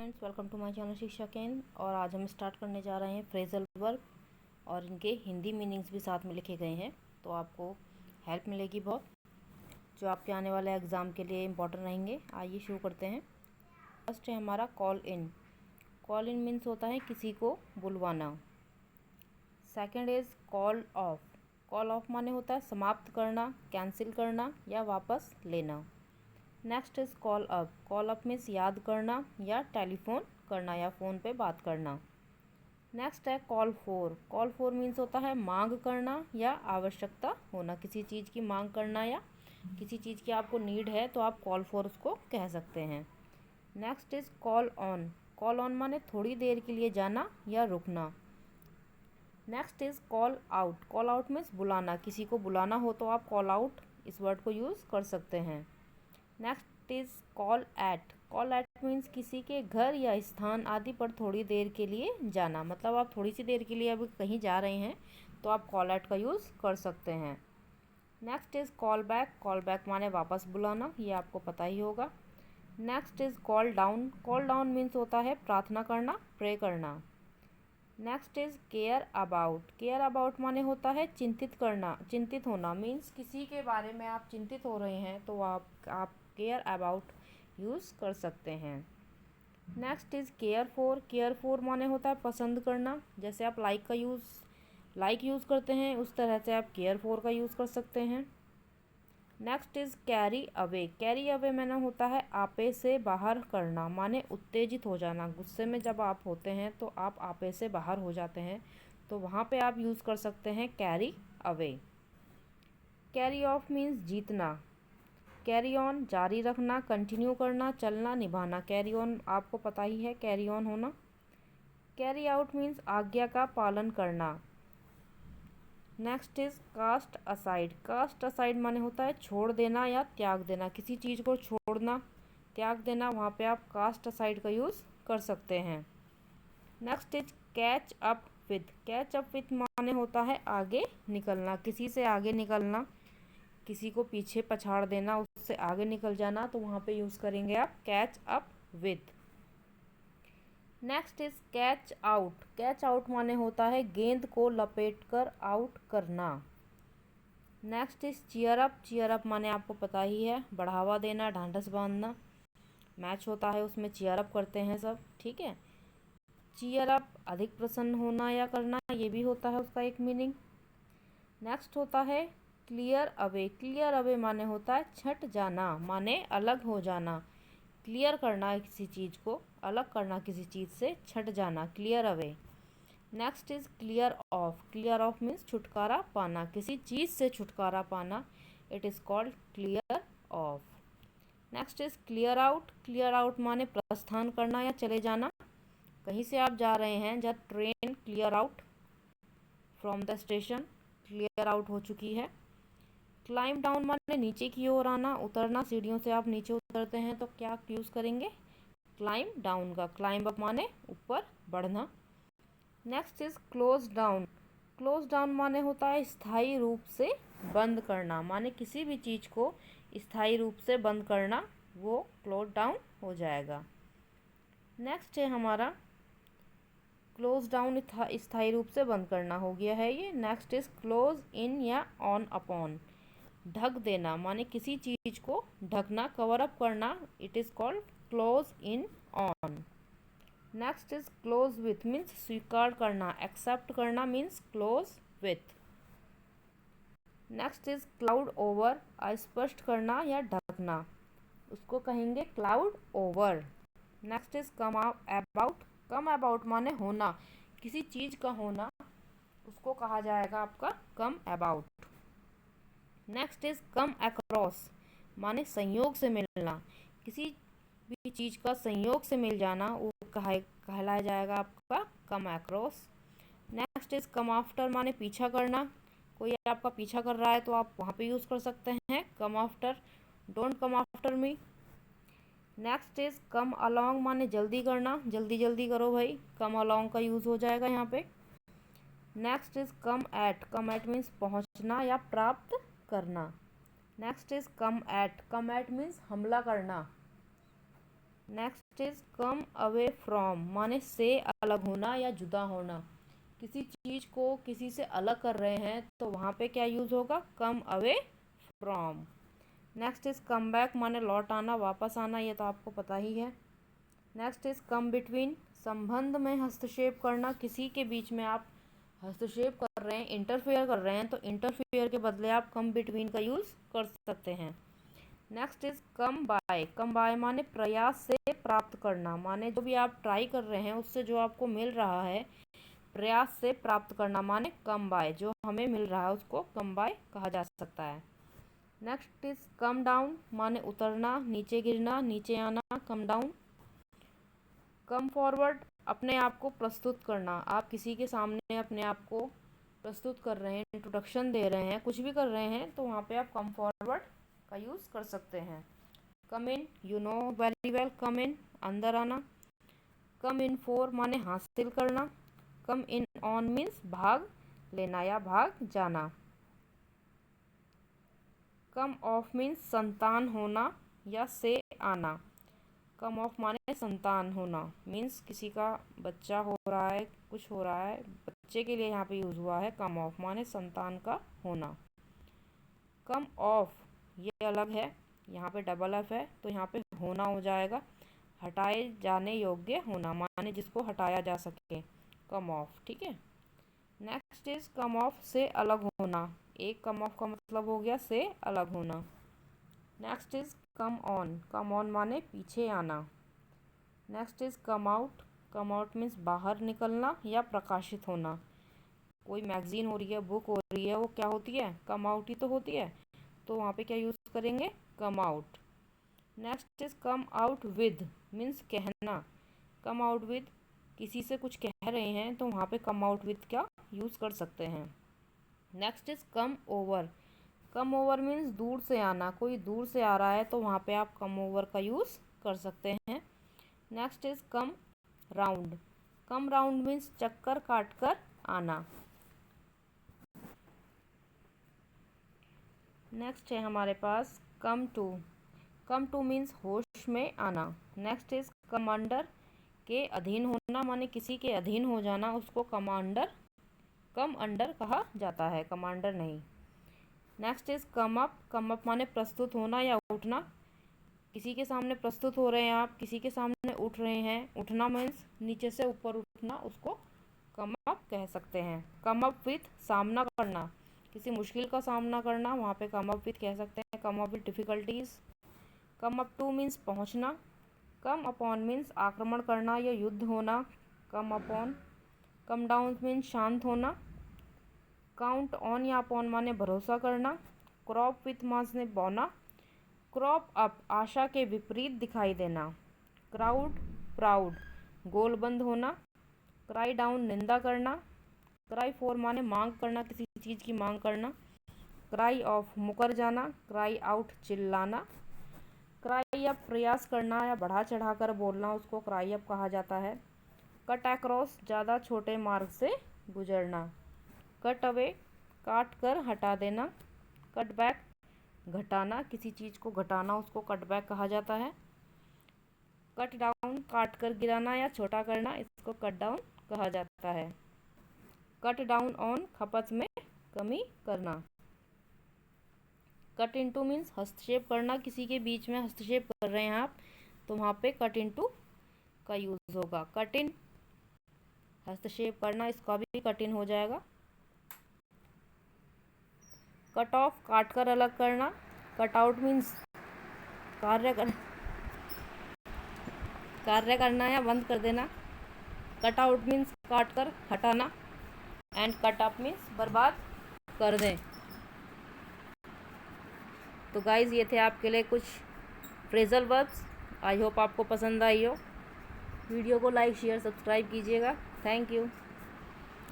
Friends, welcome to my channel Shiksha Kendra. और आज हम स्टार्ट करने जा रहे हैं फ्रेजल वर्ब और इनके हिंदी मीनिंग्स भी साथ में लिखे गए हैं, तो आपको हेल्प मिलेगी बहुत, जो आपके आने वाले एग्ज़ाम के लिए इम्पोर्टेंट रहेंगे। आइए शुरू करते हैं। फर्स्ट है हमारा call in. Call in means होता है किसी को बुलवाना। Second is call off. Call off माने होता है समाप्त करना, कैंसिल करना या वापस लेना। Next is call up. Call up means याद करना या टेलीफोन करना या फ़ोन पे बात करना। नेक्स्ट है call four. Call four means होता है मांग करना या आवश्यकता होना, किसी चीज़ की मांग करना या किसी चीज़ की आपको नीड है तो आप कॉल फोर उसको कह सकते हैं। Next is call on. Call on माने थोड़ी देर के लिए जाना या रुकना। Next is call out. Call out means बुलाना, किसी को बुलाना हो तो आप कॉल आउट इस वर्ड को यूज़ कर सकते हैं। Next is call at. Call at means किसी के घर या स्थान आदि पर थोड़ी देर के लिए जाना, मतलब आप थोड़ी सी देर के लिए अभी कहीं जा रहे हैं तो आप कॉल एट का यूज़ कर सकते हैं। Next is call back. Call back माने वापस बुलाना, ये आपको पता ही होगा। Next is call down. Call down means होता है प्रार्थना करना, प्रे करना। Next is care about. Care about माने होता है चिंतित करना, चिंतित होना मीन्स किसी के बारे में आप चिंतित हो रहे हैं तो आप केयर अबाउट यूज़ कर सकते हैं। Next is care for. Care for माने होता है पसंद करना, जैसे आप लाइक यूज़ करते हैं उस तरह से आप केयर फॉर का यूज़ कर सकते हैं। Next is carry away. Carry away माने होता है आपे से बाहर करना, माने उत्तेजित हो जाना। गुस्से में जब आप होते हैं तो आप आपे से बाहर हो जाते हैं, तो वहाँ पे आप यूज़ कर सकते हैं carry away. Carry off means जीतना। कैरी ऑन जारी रखना, कंटिन्यू करना, चलना, निभाना। कैरी ऑन आपको पता ही है, कैरी ऑन होना। कैरी आउट मीन्स आज्ञा का पालन करना। Next is cast aside. Cast aside माने होता है छोड़ देना या त्याग देना, किसी चीज़ को छोड़ना, त्याग देना, वहाँ पे आप कास्ट असाइड का यूज़ कर सकते हैं। Next is catch up with. Catch up with माने होता है आगे निकलना, किसी से आगे निकलना, किसी को पीछे पछाड़ देना, उससे आगे निकल जाना, तो वहाँ पे यूज़ करेंगे आप catch up with. Next is catch out. Catch out माने होता है गेंद को लपेटकर आउट करना। Next is cheer up. Cheer up माने आपको पता ही है बढ़ावा देना, ढांढस बांधना। मैच होता है उसमें चीयर अप करते हैं सब, ठीक है। चीयर अप अधिक प्रसन्न होना या करना, ये भी होता है उसका एक मीनिंग। नेक्स्ट होता है क्लियर अवे। क्लियर अवे माने होता है छट जाना, माने अलग हो जाना, क्लियर करना है किसी चीज़ को, अलग करना किसी चीज़ से, छट जाना, clear away. Next is clear of. Clear of means छुटकारा पाना, किसी चीज़ से छुटकारा पाना, it is called clear of. Next is clear out. Clear out माने प्रस्थान करना या चले जाना, कहीं से आप जा रहे हैं, जब train clear out from the station, clear out हो चुकी है। क्लाइंब डाउन माने नीचे की ओर आना, उतरना, सीढ़ियों से आप नीचे उतरते हैं तो क्या यूज़ करेंगे, क्लाइंब डाउन का। क्लाइंब अप माने ऊपर बढ़ना। Next is close down. Close down माने होता है स्थायी रूप से बंद करना, माने किसी भी चीज़ को स्थायी रूप से बंद करना, वो क्लोज डाउन हो जाएगा। नेक्स्ट है हमारा क्लोज डाउन, स्थायी रूप से बंद करना हो गया है ये। नेक्स्ट इज क्लोज इन या ऑन अपॉन। ढक देना माने किसी चीज़ को ढकना, कवर अप करना, it is called close in on. Next is close with means स्वीकार करना, एक्सेप्ट करना means close with. Next is cloud over, अस्पष्ट करना या ढकना, उसको कहेंगे cloud over. Next is come about. Come about माने होना, किसी चीज़ का होना, उसको कहा जाएगा आपका come about. Next is come across माने संयोग से मिलना, किसी भी चीज़ का संयोग से मिल जाना, वो कहलाया जाएगा आपका come across. Next is come after माने पीछा करना, कोई आपका पीछा कर रहा है तो आप वहाँ पे यूज़ कर सकते हैं come after, don't come after me. Next is come along माने जल्दी करना, जल्दी जल्दी करो भाई, कम अलोंग का यूज़ हो जाएगा यहाँ पे। Next is come at. Come at means पहुँचना या प्राप्त करना। Next is come at. Come at means हमला करना। Next next is come away from, माने से अलग होना या जुदा होना। किसी चीज़ को किसी से अलग कर रहे हैं तो वहाँ पे क्या यूज़ होगा, come away from. Next is come back, माने लौट आना, वापस आना, ये तो आपको पता ही है। नेक्स्ट इज कम बिटवीन, संबंध में हस्तक्षेप करना, किसी के बीच में आप हस्तक्षेप कर रहे हैं, इंटरफेयर कर रहे हैं, तो इंटरफेयर के बदले आप कम बिटवीन का यूज़ कर सकते हैं। नेक्स्ट इज कम बाय माने प्रयास से प्राप्त करना, माने जो भी आप ट्राई कर रहे हैं उससे जो आपको मिल रहा है, प्रयास से प्राप्त करना माने कम बाय, जो हमें मिल रहा है उसको कम बाय कहा जा सकता है। नेक्स्ट इज कम डाउन, माने उतरना, नीचे गिरना, नीचे आना, कम डाउन। कम फॉरवर्ड, अपने आप को प्रस्तुत करना, आप किसी के सामने अपने आप को प्रस्तुत कर रहे हैं, इंट्रोडक्शन दे रहे हैं, कुछ भी कर रहे हैं, तो वहाँ पे आप कम फॉरवर्ड का यूज़ कर सकते हैं। कम इन, यू नो वेरी वेल, कम इन, अंदर आना। कम इन फोर माने हासिल करना। कम इन ऑन मीन्स भाग लेना या भाग जाना। कम ऑफ मीन्स संतान होना या से आना। कम ऑफ माने संतान होना, मीन्स किसी का बच्चा हो रहा है, कुछ हो रहा है, बच्चे के लिए यहाँ पे यूज़ हुआ है। कम ऑफ माने संतान का होना। कम ऑफ ये अलग है, यहाँ पे डबल एफ है तो यहाँ पे होना हो जाएगा, हटाए जाने योग्य होना, माने जिसको हटाया जा सके, कम ऑफ, ठीक है। नेक्स्ट इज कम ऑफ से अलग होना, एक कम ऑफ का मतलब हो गया से अलग होना। नेक्स्ट इज कम ऑन माने पीछे आना। Next is come out means बाहर निकलना या प्रकाशित होना। कोई मैगजीन हो रही है, बुक हो रही है, वो क्या होती है, कम आउट ही तो होती है, तो वहाँ पे क्या यूज़ करेंगे, come out. Next is come out with means कहना। कम आउट विद, किसी से कुछ कह रहे हैं तो वहाँ पे कम आउट विद क्या यूज़ कर सकते हैं। Next is come over means दूर से आना, कोई दूर से आ रहा है तो वहाँ पे आप कम ओवर का यूज़ कर सकते हैं। Next is come round means चक्कर काट कर आना। नेक्स्ट है हमारे पास कम टू मीन्स होश में आना। नेक्स्ट इज कमांडर, के अधीन होना, माने किसी के अधीन हो जाना, उसको कम अंडर कहा जाता है, कमांडर नहीं। नेक्स्ट इज कम अप माने प्रस्तुत होना या उठना, किसी के सामने प्रस्तुत हो रहे हैं, आप किसी के सामने उठ रहे हैं, उठना मीन्स नीचे से ऊपर उठना, उसको कम अप कह सकते हैं। कम अप विथ सामना करना, किसी मुश्किल का सामना करना, वहाँ पे कम अप विथ कह सकते हैं, come up with difficulties. Come up two means पहुँचना। कम अपॉन मीन्स आक्रमण करना या युद्ध होना, come upon. Come down means शांत होना। काउंट ऑन या अपॉन माने भरोसा करना। क्रॉप विथ माने बौना। क्रॉप अप आशा के विपरीत दिखाई देना। क्राउड प्राउड गोलबंद होना। क्राई डाउन निंदा करना। क्राई फॉर माने मांग करना, किसी चीज़ की मांग करना। क्राई ऑफ मुकर जाना। क्राई आउट चिल्लाना। क्राई अप प्रयास करना या बढ़ा चढ़ा कर बोलना, उसको क्राई अप कहा जाता है। कट अक्रॉस ज़्यादा छोटे मार्ग से गुजरना। कट अवे काट कर हटा देना। कट बैक घटाना, किसी चीज़ को घटाना, उसको कट बैक कहा जाता है। कट डाउन काट कर गिराना या छोटा करना, इसको कट डाउन कहा जाता है। कट डाउन ऑन खपत में कमी करना। कट इनटू मीन्स हस्तक्षेप करना, किसी के बीच में हस्तक्षेप कर रहे हैं आप तो वहाँ पे कट इनटू का यूज़ होगा। कट इन हस्तक्षेप करना, इसका भी कट इन हो जाएगा। कट ऑफ काट कर अलग करना। कट आउट मीन्स कार्य करना या बंद कर देना। कट आउट मीन्स काट कर हटाना। एंड कट अप मीन्स बर्बाद कर दें। तो गाइज़ ये थे आपके लिए कुछ फ्रेजल वर्ब्स। आई होप आपको पसंद आई हो। वीडियो को लाइक शेयर सब्सक्राइब कीजिएगा। Thank you.